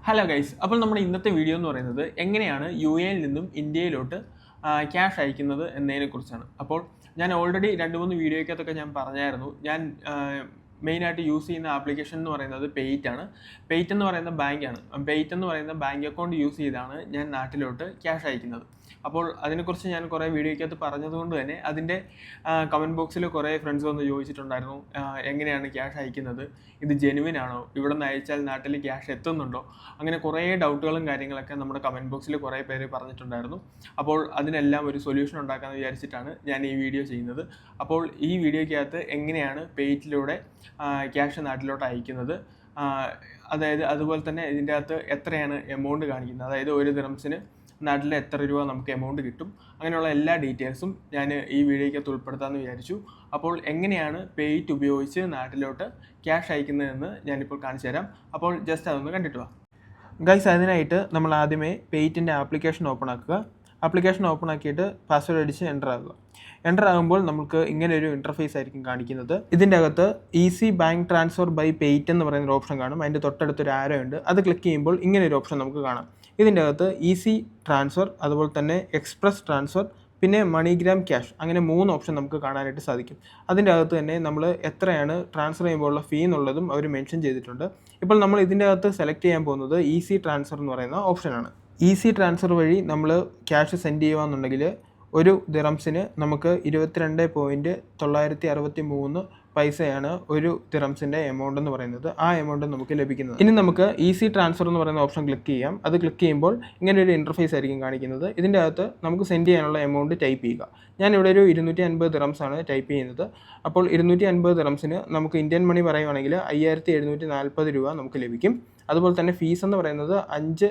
Hello guys, അപ്പോൾ നമ്മുടെ ഇന്നത്തെ വീഡിയോ എന്ന് പറയുന്നത് എങ്ങനെയാണ് യു എയിൽ നിന്നും ഇന്ത്യയിലോട്ട് ക്യാഷ് അയക്കുന്നത് എന്നതിനെക്കുറിച്ചാണ്. അപ്പോൾ ഞാൻ ഓൾറെഡി 2-3 വീഡിയോയ്ക്കകത്തൊക്കെ ഞാൻ പറഞ്ഞായിരുന്നു. ഞാൻ മെയിനായിട്ട് യൂസ് ചെയ്യുന്ന ആപ്ലിക്കേഷൻ എന്ന് പറയുന്നത് പെയ്റ്റ് ആണ്. പെയ്റ്റ് എന്ന് പറയുന്ന ബാങ്കാണ്. പെയ്റ്റ് എന്ന് പറയുന്ന ബാങ്ക് അക്കൗണ്ട് യൂസ് ചെയ്താണ് ഞാൻ നാട്ടിലോട്ട് ക്യാഷ് അയക്കുന്നത്. അപ്പോൾ അതിനെക്കുറിച്ച് ഞാൻ കുറേ വീഡിയോയ്ക്കകത്ത് പറഞ്ഞതുകൊണ്ട് തന്നെ അതിൻ്റെ കമൻറ്റ് ബോക്സിൽ കുറേ ഫ്രണ്ട്സ് വന്ന് ചോദിച്ചിട്ടുണ്ടായിരുന്നു, എങ്ങനെയാണ് ക്യാഷ് അയക്കുന്നത്, ഇത് ജെനുവിൻ ആണോ, ഇവിടെ നിന്ന് അയച്ചാൽ നാട്ടിൽ ക്യാഷ് എത്തുന്നുണ്ടോ, അങ്ങനെ കുറേ ഡൗട്ടുകളും കാര്യങ്ങളൊക്കെ നമ്മുടെ കമൻറ്റ് ബോക്സിൽ കുറേ പേര് പറഞ്ഞിട്ടുണ്ടായിരുന്നു. അപ്പോൾ അതിനെല്ലാം ഒരു സൊല്യൂഷൻ ഉണ്ടാക്കാമെന്ന് വിചാരിച്ചിട്ടാണ് ഞാൻ ഈ വീഡിയോ ചെയ്യുന്നത്. അപ്പോൾ ഈ വീഡിയോയ്ക്കകത്ത് എങ്ങനെയാണ് പെയ്റ്റിലൂടെ ക്യാഷ് നാട്ടിലോട്ട് അയക്കുന്നത്, അതായത് അതുപോലെ തന്നെ ഇതിൻ്റെ അകത്ത് എത്രയാണ് എമൗണ്ട് കാണിക്കുന്നത്, അതായത് ഒരു ദിറംസിന് നാട്ടിൽ എത്ര രൂപ നമുക്ക് എമൗണ്ട് കിട്ടും, അങ്ങനെയുള്ള എല്ലാ ഡീറ്റെയിൽസും ഞാൻ ഈ വീഡിയോയ്ക്കകത്ത് ഉൾപ്പെടുത്താമെന്ന് വിചാരിച്ചു. അപ്പോൾ എങ്ങനെയാണ് പെയ്റ്റ് ഉപയോഗിച്ച് നാട്ടിലോട്ട് ക്യാഷ് അയക്കുന്നതെന്ന് ഞാനിപ്പോൾ കാണിച്ചു തരാം. അപ്പോൾ ജസ്റ്റ് അതൊന്ന് കണ്ടിട്ട് വാ ഗൈസ്. അതിനായിട്ട് നമ്മൾ ആദ്യമേ പെയ്റ്റിൻ്റെ ആപ്ലിക്കേഷൻ ഓപ്പൺ ആക്കുക. ആപ്ലിക്കേഷൻ ഓപ്പൺ ആക്കിയിട്ട് പാസ്വേഡ് അടിച്ച് എൻ്റർ ആകുക. എൻ്റർ ആകുമ്പോൾ നമുക്ക് ഇങ്ങനെ ഒരു ഇൻ്റർഫേസ് ആയിരിക്കും കാണിക്കുന്നത്. ഇതിൻ്റെ അകത്ത് ഈസി ബാങ്ക് ട്രാൻസ്ഫർ ബൈ പെയ്റ്റ് എന്ന് പറയുന്നൊരു ഓപ്ഷൻ കാണും. അതിൻ്റെ തൊട്ടടുത്തൊരു ആരോ ഉണ്ട്. അത് ക്ലിക്ക് ചെയ്യുമ്പോൾ ഇങ്ങനെ ഒരു ഓപ്ഷൻ നമുക്ക് കാണാം. ഇതിൻ്റെ അകത്ത് ഈസി ട്രാൻസ്ഫർ, അതുപോലെ തന്നെ എക്സ്പ്രസ് ട്രാൻസ്ഫർ, പിന്നെ മണിഗ്രാം ക്യാഷ്, അങ്ങനെ 3 ഓപ്ഷൻ നമുക്ക് കാണാനായിട്ട് സാധിക്കും. അതിൻ്റെ അകത്ത് തന്നെ നമ്മൾ എത്രയാണ് ട്രാൻസ്ഫർ ചെയ്യുമ്പോഴുള്ള ഫീ എന്നുള്ളതും അവർ മെൻഷൻ ചെയ്തിട്ടുണ്ട്. ഇപ്പോൾ നമ്മൾ ഇതിൻ്റെ അകത്ത് സെലക്ട് ചെയ്യാൻ പോകുന്നത് ഈസി ട്രാൻസ്ഫർ എന്ന് പറയുന്ന ഓപ്ഷനാണ്. ഈസി ട്രാൻസ്ഫർ വഴി നമ്മൾ ക്യാഷ് സെൻഡ് ചെയ്യുകയെന്നുണ്ടെങ്കിൽ ഒരു ദിറംസിന് നമുക്ക് 22.963 പൈസയാണ് ഒരു ദിറംസിൻ്റെ എമൗണ്ട് എന്ന് പറയുന്നത്. ആ എമൗണ്ട് നമുക്ക് ലഭിക്കുന്നത്. ഇനി നമുക്ക് ഈസി ട്രാൻസ്ഫർ എന്ന് പറയുന്ന ഓപ്ഷൻ ക്ലിക്ക് ചെയ്യാം. അത് ക്ലിക്ക് ചെയ്യുമ്പോൾ ഇങ്ങനെ ഒരു ഇൻ്റർഫേസ് ആയിരിക്കും കാണിക്കുന്നത്. ഇതിൻ്റെ അകത്ത് നമുക്ക് സെൻഡ് ചെയ്യാനുള്ള എമൗണ്ട് ടൈപ്പ് ചെയ്യുക. ഞാനിവിടെ ഒരു 250 ദിറംസാണ് ടൈപ്പ് ചെയ്യുന്നത്. അപ്പോൾ 250 ദിറംസിന് നമുക്ക് ഇന്ത്യൻ മണി പറയുവാണെങ്കിൽ 5740 രൂപ നമുക്ക് ലഭിക്കും. അതുപോലെ തന്നെ ഫീസ് എന്ന് പറയുന്നത് 5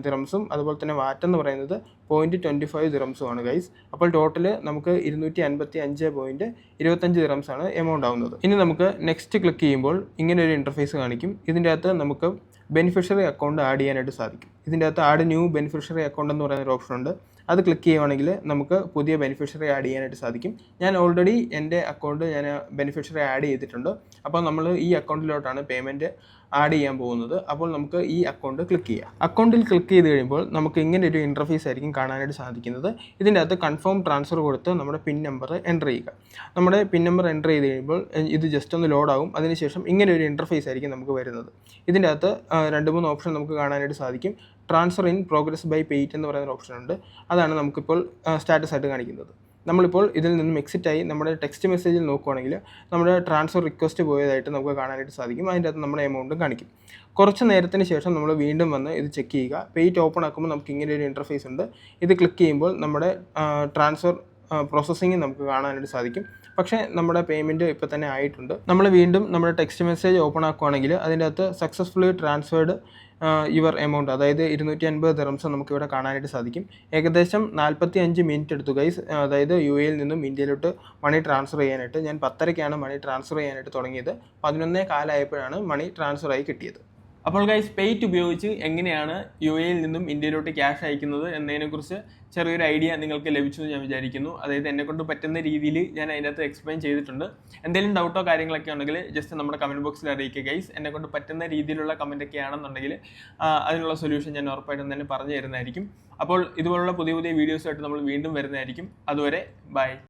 ദിറംസും അതുപോലെ തന്നെ വാറ്റ് എന്ന് പറയുന്നത് 0.25 ദിറംസുമാണ് ഗൈസ്. അപ്പോൾ ടോട്ടൽ നമുക്ക് 255.25 ദിറംസാണ് എമൗണ്ട് ആവുന്നത്. ഇനി നമുക്ക് നെക്സ്റ്റ് ക്ലിക്ക് ചെയ്യുമ്പോൾ ഇങ്ങനെ ഒരു ഇൻ്റർഫേസ് കാണിക്കും. ഇതിൻ്റെ അകത്ത് നമുക്ക് ബെനിഫിഷ്യറി അക്കൗണ്ട് ആഡ് ചെയ്യാനായിട്ട് സാധിക്കും. ഇതിൻ്റെ അകത്ത് ആഡ് ന്യൂ ബെനിഫിഷ്യറി അക്കൗണ്ട് എന്ന് പറയുന്നൊരു ഓപ്ഷൻ ഉണ്ട്. അത് ക്ലിക്ക് ചെയ്യുവാണെങ്കിൽ നമുക്ക് പുതിയ ബെനിഫിഷ്യറി ആഡ് ചെയ്യാനായിട്ട് സാധിക്കും. ഞാൻ ഓൾറെഡി എൻ്റെ അക്കൗണ്ട് ബെനിഫിഷ്യറി ആഡ് ചെയ്തിട്ടുണ്ട്. അപ്പോൾ നമ്മൾ ഈ അക്കൗണ്ടിലോട്ടാണ് പേയ്മെൻറ്റ് ആഡ് ചെയ്യാൻ പോകുന്നത്. അപ്പോൾ നമുക്ക് ഈ അക്കൗണ്ട് ക്ലിക്ക് ചെയ്യാം. അക്കൗണ്ടിൽ ക്ലിക്ക് ചെയ്ത് കഴിയുമ്പോൾ നമുക്ക് ഇങ്ങനെ ഒരു ഇൻ്റർഫേസ് ആയിരിക്കും കാണാനായിട്ട് സാധിക്കുന്നത്. ഇതിൻ്റെ അകത്ത് കൺഫേം ട്രാൻസ്ഫർ കൊടുത്ത് നമ്മുടെ പിൻ നമ്പർ എൻ്റർ ചെയ്യുക. നമ്മുടെ പിൻ നമ്പർ എൻ്റർ ചെയ്ത് കഴിയുമ്പോൾ ഇത് ജസ്റ്റ് ഒന്ന് ലോഡാവും. അതിനുശേഷം ഇങ്ങനെ ഒരു ഇൻ്റർഫേസ് ആയിരിക്കും നമുക്ക് വരുന്നത്. ഇതിൻ്റെ അകത്ത് 2-3 ഓപ്ഷൻ നമുക്ക് കാണാനായിട്ട് സാധിക്കും. ട്രാൻസ്ഫർ ഇൻ പ്രോഗ്രസ് ബൈ പെയ്റ്റ് എന്ന് പറയുന്ന ഓപ്ഷൻ ഉണ്ട്. അതാണ് നമുക്കിപ്പോൾ സ്റ്റാറ്റസ് ആയിട്ട് കാണിക്കുന്നത്. നമ്മളിപ്പോൾ ഇതിൽ നിന്നും എക്സിറ്റായി നമ്മുടെ ടെക്സ്റ്റ് മെസ്സേജിൽ നോക്കുകയാണെങ്കിൽ നമ്മുടെ ട്രാൻസ്ഫർ റിക്വസ്റ്റ് പോയതായിട്ട് നമുക്ക് കാണാനായിട്ട് സാധിക്കും. അതിൻ്റെ അകത്ത് നമ്മുടെ എമൗണ്ടും കാണിക്കും. കുറച്ച് നേരത്തിന് ശേഷം നമ്മൾ വീണ്ടും വന്ന് ഇത് ചെക്ക് ചെയ്യുക. പെയ്റ്റ് ഓപ്പൺ ആക്കുമ്പോൾ നമുക്ക് ഇങ്ങനെ ഒരു ഇൻ്റർഫേസ് ഉണ്ട്. ഇത് ക്ലിക്ക് ചെയ്യുമ്പോൾ നമ്മുടെ ട്രാൻസ്ഫർ പ്രോസസ്സിങ് നമുക്ക് കാണാനായിട്ട് സാധിക്കും. പക്ഷേ നമ്മുടെ പേയ്മെൻറ്റ് ഇപ്പോൾ തന്നെ ആയിട്ടുണ്ട്. നമ്മൾ വീണ്ടും നമ്മുടെ ടെക്സ്റ്റ് മെസ്സേജ് ഓപ്പൺ ആക്കുകയാണെങ്കിൽ അതിൻ്റെ അകത്ത് സക്സസ്ഫുള്ളി ട്രാൻസ്ഫേർഡ് യുവർ എമൗണ്ട്, അതായത് 250 ദിറംസ് നമുക്കിവിടെ കാണാനായിട്ട് സാധിക്കും. ഏകദേശം 45 മിനിറ്റ് എടുത്തു ഗൈസ്. അതായത് യു എയിൽ നിന്നും ഇന്ത്യയിലോട്ട് മണി ട്രാൻസ്ഫർ ചെയ്യാനായിട്ട്. ഞാൻ 10:30-ക്കാണ് മണി ട്രാൻസ്ഫർ ചെയ്യാനായിട്ട് തുടങ്ങിയത്. 11:15 ആയപ്പോഴാണ് മണി ട്രാൻസ്ഫർ ആയി കിട്ടിയത്. അപ്പോൾ ഗൈസ്, പെയ്റ്റ് ഉപയോഗിച്ച് എങ്ങനെയാണ് യു എയിൽ നിന്നും ഇന്ത്യയിലോട്ട് ക്യാഷ് അയക്കുന്നത് എന്നതിനെക്കുറിച്ച് ചെറിയൊരു ഐഡിയ നിങ്ങൾക്ക് ലഭിച്ചു എന്ന് ഞാൻ വിചാരിക്കുന്നു. അതായത് എന്നെക്കൊണ്ട് പറ്റുന്ന രീതിയിൽ ഞാൻ അതിനകത്ത് എക്സ്പ്ലെയിൻ ചെയ്തിട്ടുണ്ട്. എന്തെങ്കിലും ഡൗട്ടോ കാര്യങ്ങളൊക്കെ ഉണ്ടെങ്കിൽ ജസ്റ്റ് നമ്മുടെ കമൻറ്റ് ബോക്സിൽ അറിയിക്കുക ഗൈസ്. എന്നെക്കൊണ്ട് പറ്റുന്ന രീതിയിലുള്ള കമൻറ്റൊക്കെ ആണെന്നുണ്ടെങ്കിൽ അതിനുള്ള സൊല്യൂഷൻ ഞാൻ ഉറപ്പായിട്ടും തന്നെ പറഞ്ഞു തരുന്നതായിരിക്കും. അപ്പോൾ ഇതുപോലുള്ള പുതിയ പുതിയ വീഡിയോസുമായിട്ട് നമ്മൾ വീണ്ടും വരുന്നതായിരിക്കും. അതുവരെ ബൈ.